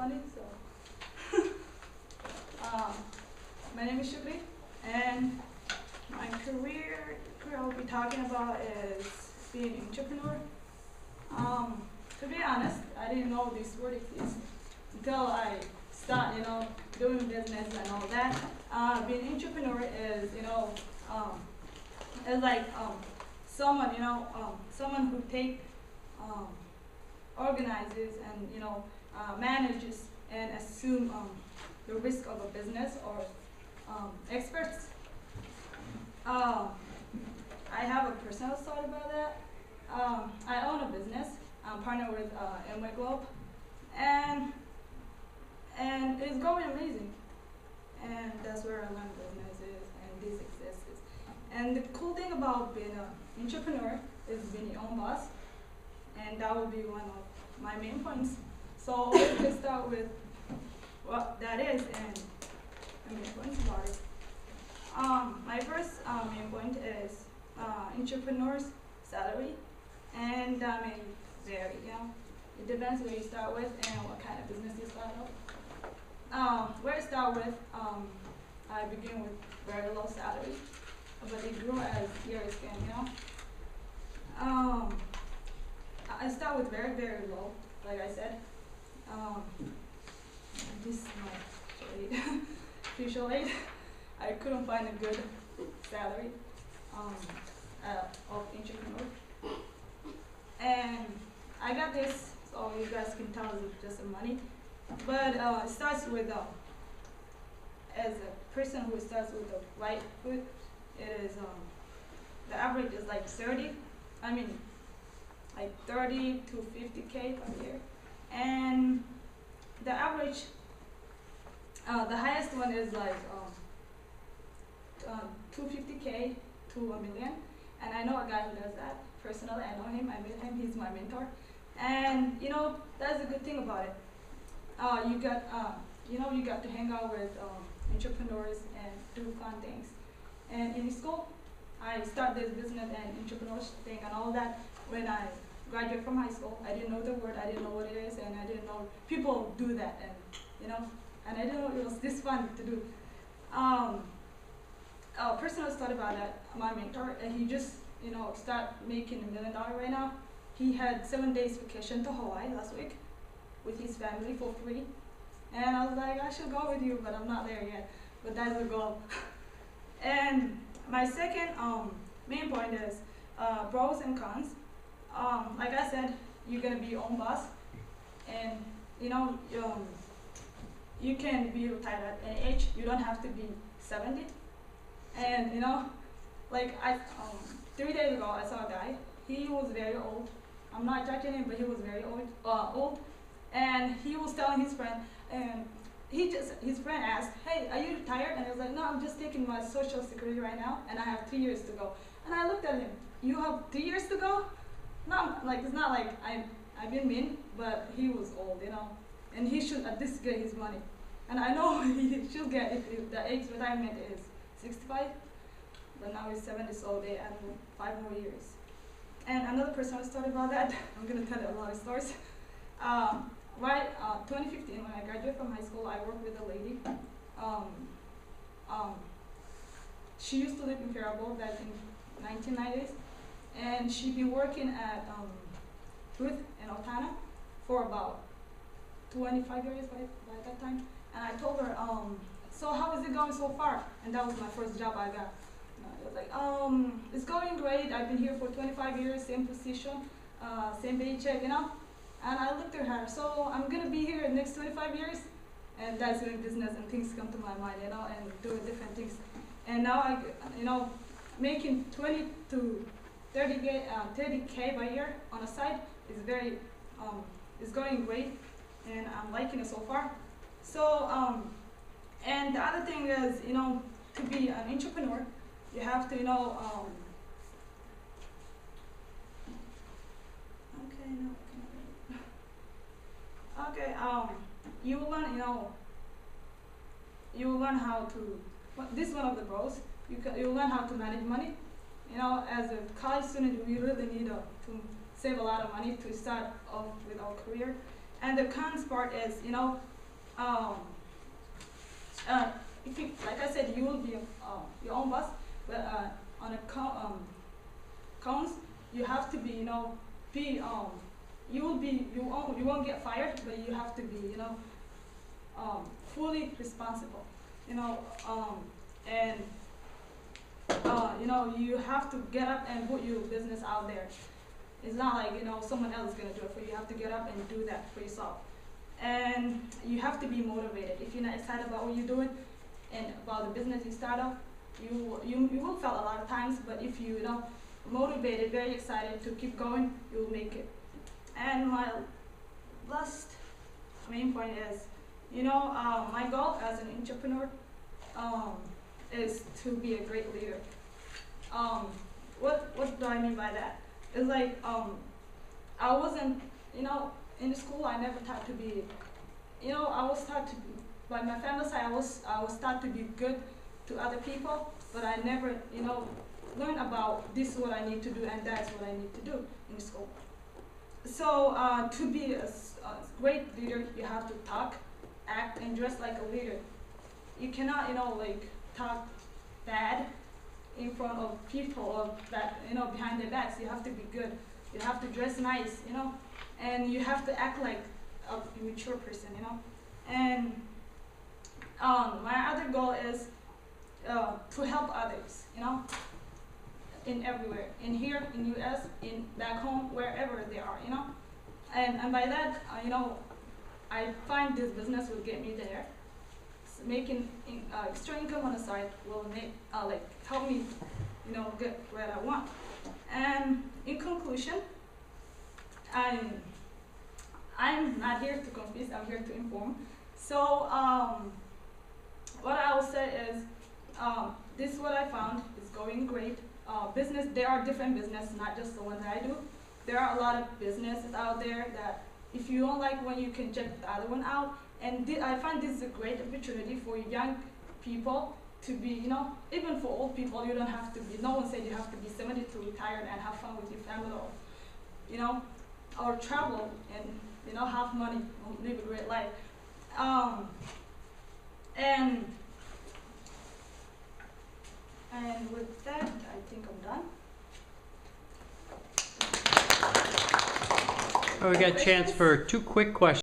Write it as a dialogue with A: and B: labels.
A: funny. So, um, my name is Shukri, and my career I'll be talking about is being an entrepreneur. To be honest, I didn't know this word exists until I start, doing business and all that. Being an entrepreneur is, is like someone, someone who um, organizes and manages and assume the risk of a business or experts. I have a personal story about that. I own a business. I'm partnered with MY Globe, and it's going amazing. And that's where I learned business is and this exists. And the cool thing about being an entrepreneur is being your own boss, and that will be one of my main points. So let's start with what that is and the main points about it. My first main point is entrepreneur's salary, and may vary. It depends where you start with and what kind of business you start up. Where I start with, I begin with very low salary, but it grew as years came. I start with very, very low, like I said. This is my official aid. I couldn't find a good salary of entrepreneur. And I got this, so you guys can tell it's just the money. But it starts with, as a person who starts with the right foot, it is, the average is like 30 to 50K per year. And the average, the highest one is like 250K to $1 million. And I know a guy who does that. Personally, I know him, I met him, he's my mentor. And that's a good thing about it. You got to hang out with entrepreneurs and do fun things. And in school, I started this business and entrepreneurship thing and all that when I graduated from high school. I didn't know the word, I didn't know what it is, and I didn't know people do that, and and I didn't know it was this fun to do. A person I started about that, my mentor, and he just start making $1 million right now. He had 7 days vacation to Hawaii last week with his family for free, and I was like, I should go with you, but I'm not there yet. But that's the goal. And my second main point is pros and cons. Like I said, you're gonna be your own boss, and you can be retired at any age. You don't have to be 70. And like 3 days ago, I saw a guy. He was very old. I'm not judging him, but he was very old. And he was telling his friend, and his friend asked, "Hey, are you retired?" And he was like, "No, I'm just taking my Social Security right now, and I have 3 years to go." And I looked at him. "You have 3 years to go?" No, like it's not like I've been mean, but he was old, and he should at least get his money. And I know he should get if the age retirement is 65, but now he's 70, so they add 5 more years. And another person was talking about that. I'm gonna tell you a lot of stories. 2015, when I graduated from high school, I worked with a lady. She used to live in Faribault back in 1990s, and she'd been working at Truth in Otana for about 25 years by that time. And I told her, so how is it going so far? And that was my first job I got. And I was like, it's going great. I've been here for 25 years, same position, same paycheck, And I looked at her, so I'm gonna be here the next 25 years? And that's doing business, and things come to my mind, and doing different things. And now making 20 to 30K per year on a side is is going great, and I'm liking it so far. So, and the other thing is, to be an entrepreneur, you have to, you will learn, you will learn how to, this is one of the pros, you'll learn how to manage money. As a college student, we really need to save a lot of money to start off with our career. And the cons part is, um, if you, like I said, you will be your own boss, but on a cones, you have to be, you will be, you won't get fired, but you have to be, fully responsible, and you have to get up and put your business out there. It's not like, someone else is gonna do it for you. You have to get up and do that for yourself. And you have to be motivated. If you're not excited about what you're doing and about the business you start off, you will fail a lot of times, but if you, motivated, very excited to keep going, you'll make it. And my last main point is, my goal as an entrepreneur is to be a great leader. What do I mean by that? It's like, I wasn't, in school I never thought to be, I was taught to be, by my family side, I was taught to be good to other people, but I never, learned about this is what I need to do and that's what I need to do in school. So to be a great leader, you have to talk, act, and dress like a leader. You cannot, talk bad in front of people or back, behind their backs. You have to be good. You have to dress nice, and you have to act like a mature person, And my other goal is to help others, in everywhere, in here, in US, in back home, wherever they are, And by that, I find this business will get me there. So making extra income on the side will make, help me, get where I want. And in conclusion, I'm not here to confuse, I'm here to inform. So what I will say is, this is what I found, it's going great. Business, there are different businesses, not just the ones that I do. There are a lot of businesses out there that if you don't like one, you can check the other one out. And I find this is a great opportunity for young people to be, even for old people, you don't have to be, no one said you have to be 70 to retire and have fun with your family or, or travel and, have money, live a great life. And with that, I think I'm done.
B: We got a chance for 2 quick questions.